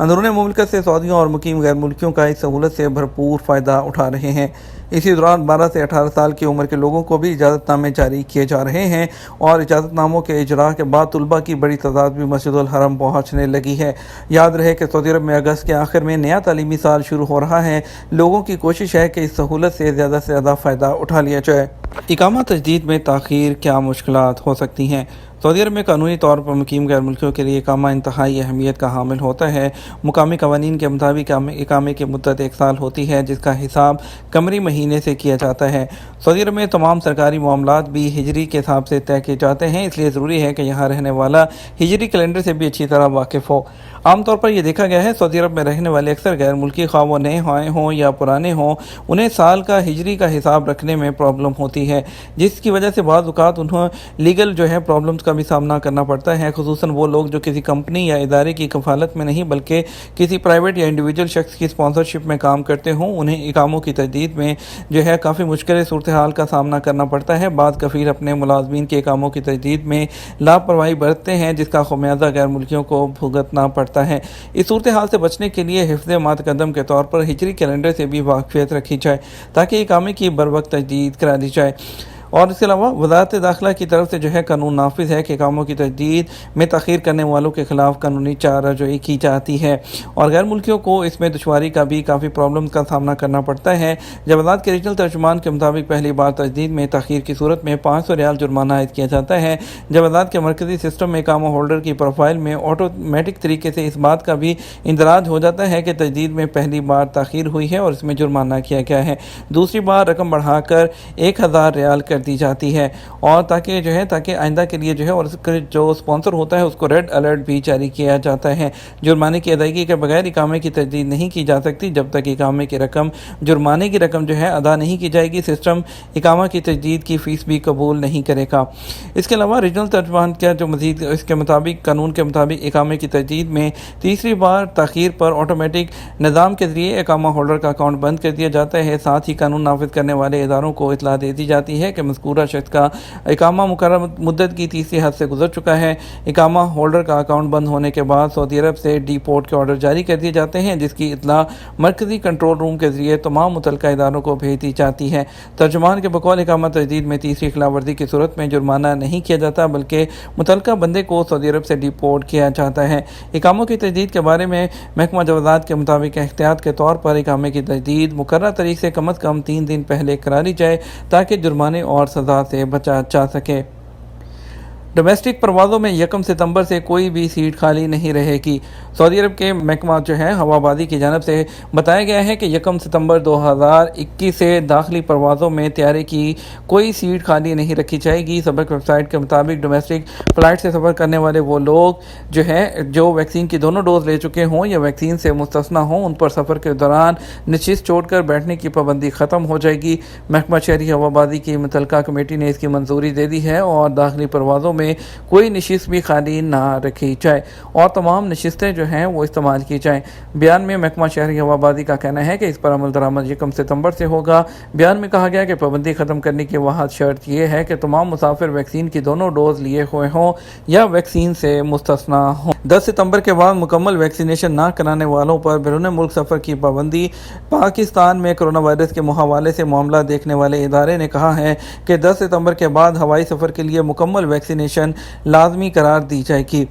اندرون مملکت سے سعودیوں اور مقیم غیر ملکیوں کا اس سہولت سے بھرپور فائدہ اٹھا رہے ہیں۔ اسی دوران 12 سے 18 سال کی عمر کے لوگوں کو بھی اجازت نامے جاری کیے جا رہے ہیں اور اجازت ناموں کے اجراء کے بعد طلباء کی بڑی تعداد بھی مسجد الحرم پہنچنے لگی ہے۔ یاد رہے کہ سعودی عرب میں اگست کے آخر میں نیا تعلیمی سال شروع ہو رہا ہے۔ لوگوں کی کوشش ہے کہ اس سہولت سے زیادہ فائدہ اٹھا لیا جائے۔ اقامہ تجدید میں تاخیر کیا مشکلات ہو سکتی ہیں؟ سعودی عرب میں قانونی طور پر مقیم غیر ملکیوں کے لیے اقامہ انتہائی اہمیت کا حامل ہوتا ہے۔ مقامی قوانین کے مطابق اقامے کی مدت 1 سال ہوتی ہے، جس کا حساب قمری مہینے سے کیا جاتا ہے۔ سعودی عرب میں تمام سرکاری معاملات بھی ہجری کے حساب سے طے کیے جاتے ہیں، اس لیے ضروری ہے کہ یہاں رہنے والا ہجری کیلنڈر سے بھی اچھی طرح واقف ہو۔ عام طور پر یہ دیکھا گیا ہے سعودی عرب میں رہنے والے اکثر غیر ملکی خواہ وہ نئے آئے ہوں یا پرانے ہوں، انہیں سال کا ہجری کا حساب رکھنے میں پرابلم ہوتی ہے، جس کی وجہ سے بعض اوقات انہیں لیگل پرابلمز کا بھی سامنا کرنا پڑتا ہے، خصوصاً وہ لوگ جو کسی کمپنی یا ادارے کی کفالت میں نہیں بلکہ کسی پرائیویٹ یا انڈیویجول شخص کی اسپانسرشپ میں کام کرتے ہوں، انہیں اقاموں کی تجدید میں کافی مشکل صورتحال کا سامنا کرنا پڑتا ہے۔ بعض کفیل اپنے ملازمین کے اقاموں کی تجدید میں لاپرواہی برتتے ہیں، جس کا خمیازہ غیر ملکیوں کو بھگتنا پڑتا ہے۔ اس صورتحال سے بچنے کے لیے حفظ متقدم کے طور پر ہجری کیلنڈر سے بھی واقفیت رکھی جائے تاکہ اقامے کی بروقت تجدید کرا دی جائے۔ اور اس کے علاوہ وزارت داخلہ کی طرف سے قانون نافذ ہے کہ اقاموں کی تجدید میں تاخیر کرنے والوں کے خلاف قانونی چارہ کی جاتی ہے، اور غیر ملکیوں کو اس میں دشواری کا بھی کافی پرابلم کا سامنا کرنا پڑتا ہے۔ جوازات کے ریجنل ترجمان کے مطابق پہلی بار تجدید میں تاخیر کی صورت میں 500 ریال جرمانہ عائد کیا جاتا ہے۔ جوازات کے مرکزی سسٹم میں اقامہ ہولڈر کی پروفائل میں آٹومیٹک طریقے سے اس بات کا بھی اندراج ہو جاتا ہے کہ تجدید میں پہلی بار تاخیر ہوئی ہے اور اس میں جرمانہ کیا گیا ہے۔ دوسری بار رقم بڑھا کر 1000 ریال کر دی جاتی ہے، اور تاکہ آئندہ کے لیے اور اس کا جو اسپانسر ہوتا ہے اس کو ریڈ الرٹ بھی جاری کیا جاتا ہے۔ جرمانے کی ادائیگی کے بغیر اقامے کی تجدید نہیں کی جا سکتی جب تک اقامے کی رقم جرمانے کی رقم ادا نہیں کی جائے گی۔ سسٹم اقامہ کی تجدید کی فیس بھی قبول نہیں کرے گا۔ اس کے علاوہ ریجنل ترجمان کا مزید اس کے مطابق قانون کے مطابق اقامے کی تجدید میں تیسری بار تاخیر پر آٹومیٹک نظام کے ذریعے اقامہ ہولڈر کا اکاؤنٹ بند کر دیا جاتا ہے۔ ساتھ ہی قانون نافذ کرنے والے اداروں کو اطلاع دے دی جاتی ہے کہ مذکورہ شخص کا اقامہ مقررہ مدت کی تیسری حد سے گزر چکا ہے۔ اقامہ ہولڈر کا اکاؤنٹ بند ہونے کے بعد سعودی عرب سے ڈیپورٹ کے آرڈر جاری کر دیے جاتے ہیں، جس کی اطلاع مرکزی کنٹرول روم کے ذریعے تمام متعلقہ اداروں کو بھیج دی جاتی ہے۔ ترجمان کے بقول اقامہ تجدید میں تیسری خلاف ورزی کی صورت میں جرمانہ نہیں کیا جاتا بلکہ متعلقہ بندے کو سعودی عرب سے ڈیپورٹ کیا جاتا ہے۔ اقاموں کی تجدید کے بارے میں محکمہ جوازات کے مطابق احتیاط کے طور پر اقامے کی تجدید مقررہ تاریخ سے کم از کم 3 دن پہلے کرا لی جائے تاکہ جرمانے اور سزا سے بچا جا سکے۔ ڈومیسٹک پروازوں میں 1 ستمبر سے کوئی بھی سیٹ خالی نہیں رہے گی۔ سعودی عرب کے محکمہ ہوابازی کی جانب سے بتایا گیا ہے کہ 1 ستمبر 2021 سے داخلی پروازوں میں طیارے کی کوئی سیٹ خالی نہیں رکھی جائے گی۔ سبق ویب سائٹ کے مطابق ڈومیسٹک فلائٹ سے سفر کرنے والے وہ لوگ جو ویکسین کی دونوں ڈوز لے چکے ہوں یا ویکسین سے مستثنیٰ ہوں، ان پر سفر کے دوران نشست چھوڑ کر بیٹھنے کی پابندی ختم ہو جائے گی۔ محکمہ شہری ہوابازی کی متعلقہ کمیٹی نے اس کی منظوری دے دی ہے اور داخلی پروازوں میں کوئی نشست بھی خالی نہ رکھی جائے اور تمام نشستیں وہ استعمال کی جائیں۔ بیان میں محکمہ شہری ہوابازی کا کہنا ہے کہ اس پر عمل درآمد 1 ستمبر سے ہوگا۔ بیان میں کہا گیا کہ پابندی ختم کرنے کی واحد شرط یہ ہے کہ تمام مسافر ویکسین کی دونوں ڈوز لیے ہوئے ہوں یا ویکسین سے مستثنیٰ ہوں۔ 10 ستمبر کے بعد مکمل ویکسینیشن نہ کرانے والوں پر بیرون ملک سفر کی پابندی۔ پاکستان میں کرونا وائرس کے حوالے سے معاملہ دیکھنے والے ادارے نے کہا ہے کہ 10 ستمبر کے بعد ہوائی سفر کے لیے مکمل ویکسینیشن لازمی قرار دی جائے گی۔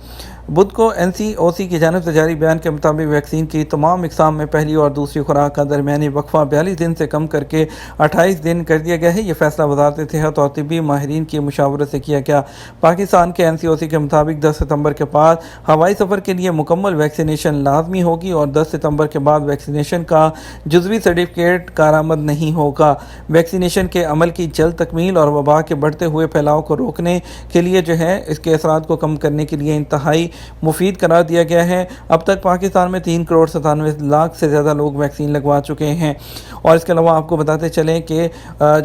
بدھ کو NCOC کی جانب سے جاری بیان کے مطابق ویکسین کی تمام اقسام میں پہلی اور دوسری خوراک کا درمیانی وقفہ 42 دن سے کم کر کے 28 دن کر دیا گیا ہے۔ یہ فیصلہ وزارت صحت اور طبی ماہرین کی مشاورت سے کیا گیا۔ پاکستان کے NCOC کے مطابق 10 ستمبر کے بعد ہوائی سفر کے لیے مکمل ویکسینیشن لازمی ہوگی اور 10 ستمبر کے بعد ویکسینیشن کا جزوی سرٹیفکیٹ کارآمد نہیں ہوگا۔ ویکسینیشن کے عمل کی جلد تکمیل اور وبا کے بڑھتے ہوئے پھیلاؤ کو روکنے کے لیے اس کے اثرات کو کم کرنے کے لیے انتہائی مفید قرار دیا گیا ہے۔ اب تک پاکستان میں 3 کروڑ 97 لاکھ سے زیادہ لوگ ویکسین لگوا چکے ہیں۔ اور اس کے علاوہ آپ کو بتاتے چلیں کہ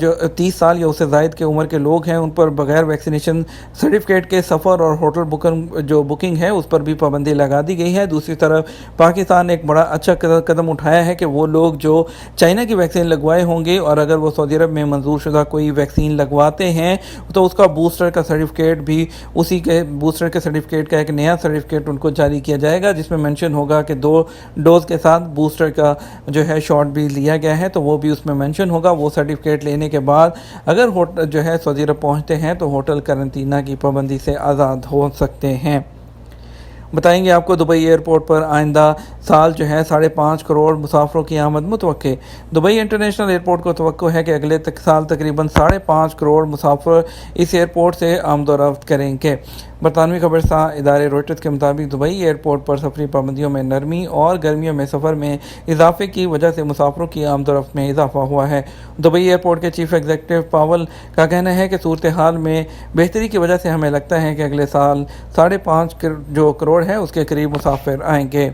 جو 30 سال یا اس سے زائد کے عمر کے لوگ ہیں ان پر بغیر ویکسینیشن سرٹیفکیٹ کے سفر اور ہوٹل بکنگ ہے اس پر بھی پابندی لگا دی گئی ہے۔ دوسری طرف پاکستان نے ایک بڑا اچھا قدم اٹھایا ہے کہ وہ لوگ جو چائنا کی ویکسین لگوائے ہوں گے اور اگر وہ سعودی عرب میں منظور شدہ کوئی ویکسین لگواتے ہیں تو اس کا بوسٹر کا سرٹیفکیٹ بھی اسی کے بوسٹر کے سرٹیفکیٹ کا ایک نیا سرٹیفکیٹ ان کو جاری کیا جائے گا، جس میں مینشن ہوگا کہ 2 ڈوز کے ساتھ بوسٹر کا جو ہے شاٹ بھی لیا گیا ہے، تو وہ بھی اس میں مینشن ہوگا۔ وہ سرٹیفکیٹ لینے کے بعد اگر جو ہے سعودی عرب پہنچتے ہیں تو ہوٹل قرنطینہ کی پابندی سے آزاد ہو سکتے ہیں۔ بتائیں گے آپ کو دبئی ایئرپورٹ پر آئندہ سال جو ہے 5.5 کروڑ مسافروں کی آمد متوقع۔ دبئی انٹرنیشنل ایئرپورٹ کو توقع ہے کہ اگلے سال تقریباً 5.5 کروڑ مسافر اس ایئرپورٹ سے آمد و رفت کریں گے۔ برطانوی خبرساں ادارے روئٹرز کے مطابق دبئی ایئرپورٹ پر سفری پابندیوں میں نرمی اور گرمیوں میں سفر میں اضافے کی وجہ سے مسافروں کی آمد و رفت میں اضافہ ہوا ہے۔ دبئی ایئرپورٹ کے چیف ایگزیکٹو پاول کا کہنا ہے کہ صورتحال میں بہتری کی وجہ سے ہمیں لگتا ہے کہ اگلے سال 5.5 جو کروڑ ہے اس کے قریب مسافر آئیں گے۔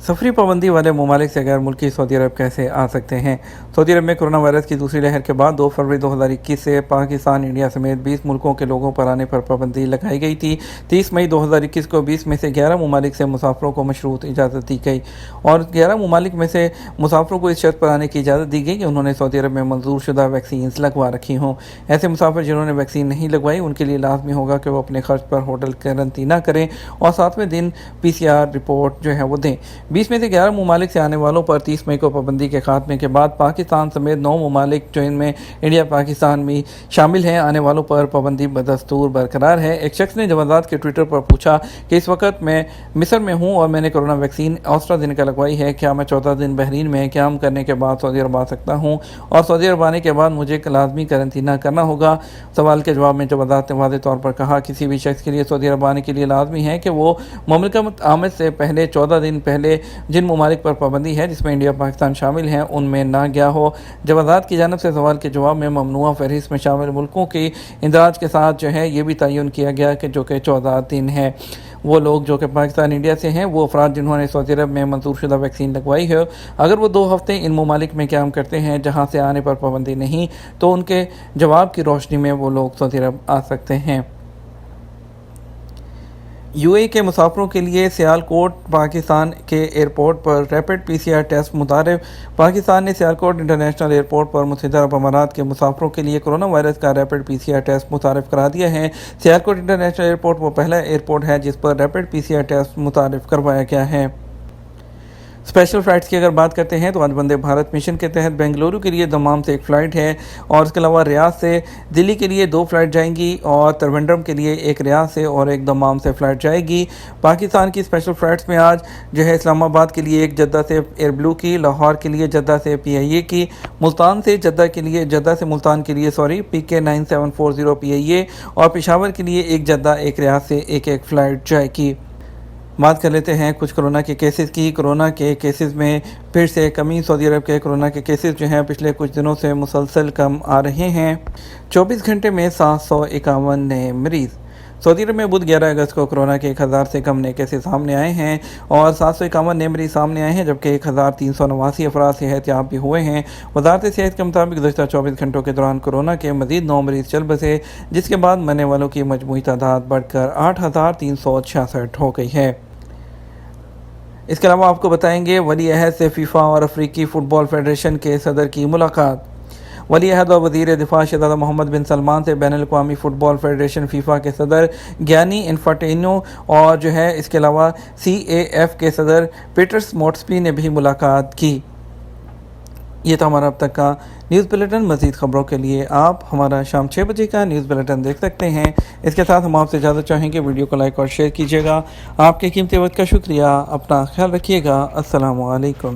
سفری پابندی والے ممالک سے غیر ملکی سعودی عرب کیسے آ سکتے ہیں؟ سعودی عرب میں کرونا وائرس کی دوسری لہر کے بعد 2 فروری 2021 سے پاکستان، انڈیا سمیت 20 ملکوں کے لوگوں پر آنے پر پابندی لگائی گئی تھی۔ 30 مئی 2021 کو 20 میں سے 11 ممالک سے مسافروں کو مشروط اجازت دی گئی اور 11 ممالک میں سے مسافروں کو اس شرط پر آنے کی اجازت دی گئی کہ انہوں نے سعودی عرب میں منظور شدہ ویکسینز لگوا رکھی ہوں۔ ایسے مسافر جنہوں نے ویکسین نہیں لگوائی ان کے لیے لازمی ہوگا کہ وہ اپنے خرچ پر ہوٹل قرنطینہ کریں اور 7ویں دن PCR رپورٹ جو ہے وہ دیں۔ 20 میں سے 11 ممالک سے آنے والوں پر 30 مئی کو پابندی کے خاتمے کے بعد پاکستان سمیت 9 ممالک جو ان میں انڈیا، پاکستان بھی شامل ہیں، آنے والوں پر پابندی بدستور برقرار ہے۔ ایک شخص نے جوازات کے ٹویٹر پر پوچھا کہ اس وقت میں مصر میں ہوں اور میں نے کرونا ویکسین AstraZeneca لگوائی ہے، کیا میں 14 دن بحرین میں قیام کرنے کے بعد سعودی عرب آ سکتا ہوں اور سعودی عرب آنے کے بعد مجھے لازمی قرنطینہ کرنا ہوگا؟ سوال کے جواب میں جوازات نے واضح طور پر کہا کسی بھی شخص کے لیے سعودی عرب آنے کے لیے لازمی ہے کہ وہ مملکت آمد سے پہلے 14 دن پہلے جن ممالک پر پابندی ہے جس میں انڈیا، پاکستان شامل ہیں، ان میں نہ گیا ہو۔ جوازات کی جانب سے سوال کے جواب میں ممنوعہ فہرست میں شامل ملکوں کی اندراج کے ساتھ جو ہے یہ بھی تعین کیا گیا کہ جو کہ 14 دن ہے۔ وہ لوگ جو کہ پاکستان، انڈیا سے ہیں، وہ افراد جنہوں نے سعودی عرب میں منظور شدہ ویکسین لگوائی ہے، اگر وہ 2 ہفتے ان ممالک میں قیام کرتے ہیں جہاں سے آنے پر پابندی نہیں، تو ان کے جواب کی روشنی میں وہ لوگ سعودی عرب آ سکتے ہیں۔ UAE کے مسافروں کے لیے سیالکوٹ پاکستان کے ایئرپورٹ پر ریپڈ PCR ٹیسٹ متعارف۔ پاکستان نے سیالکوٹ انٹرنیشنل ایئرپورٹ پر متحدہ عرب امارات کے مسافروں کے لیے کرونا وائرس کا ریپڈ PCR ٹیسٹ متعارف کرا دیا ہے۔ سیالکوٹ انٹرنیشنل ایئرپورٹ وہ پہلا ایئرپورٹ ہے جس پر ریپڈ PCR ٹیسٹ متعارف کروایا گیا ہے۔ اسپیشل فلائٹس کی اگر بات کرتے ہیں تو آج وندے بھارت مشن کے تحت بنگلورو کے لیے دمام سے 1 فلائٹ ہے اور اس کے علاوہ ریاض سے دلی کے لیے 2 فلائٹ جائیں گی اور تروندرم کے لیے 1 ریاض سے اور 1 دمام سے فلائٹ جائے گی۔ پاکستان کی اسپیشل فلائٹس میں آج جو ہے اسلام آباد کے لیے 1 جدہ سے ایئر بلو کی، لاہور کے لیے جدہ سے PIA کی، ملتان سے جدہ سے ملتان کے لیے PK 9740 PIA اور پشاور کے لیے 1 جدہ 1 ریاض سے 1 فلائٹ جائے گی۔ بات کر لیتے ہیں کچھ کرونا کے کیسز کی۔ کرونا کے کیسز میں پھر سے کمی۔ سعودی عرب کے کرونا کے کیسز جو ہیں پچھلے کچھ دنوں سے مسلسل کم آ رہے ہیں۔ 24 گھنٹے میں 751 نئے مریض۔ سعودی عرب میں بدھ 11 اگست کو کرونا کے 1000 سے کم نئے کیسز سامنے آئے ہیں اور 751 نئے مریض سامنے آئے ہیں، جبکہ 1389 افراد صحت یاب بھی ہوئے ہیں۔ وزارت صحت کے مطابق گزشتہ 24 گھنٹوں کے دوران کرونا کے مزید 9 مریض چل بسے، جس کے بعد مرنے والوں کی مجموعی تعداد بڑھ کر 8366 ہو گئی ہے۔ اس کے علاوہ آپ کو بتائیں گے ولی عہد سے فیفا اور افریقی فٹ بال فیڈریشن کے صدر کی ملاقات۔ ولی عہد اور وزیر دفاع شہزادہ محمد بن سلمان سے بین الاقوامی فٹ بال فیڈریشن فیفا کے صدر گیانی انفانٹینو اور جو ہے اس کے علاوہ CAF کے صدر پیٹرس موٹسپی نے بھی ملاقات کی۔ یہ تھا ہمارا اب تک کا نیوز بلیٹن۔ مزید خبروں کے لیے آپ ہمارا شام 6 بجے کا نیوز بلیٹن دیکھ سکتے ہیں۔ اس کے ساتھ ہم آپ سے اجازت چاہیں گے، ویڈیو کو لائک اور شیئر کیجیے گا۔ آپ کے قیمتی وقت کا شکریہ۔ اپنا خیال رکھیے گا۔ السلام علیکم۔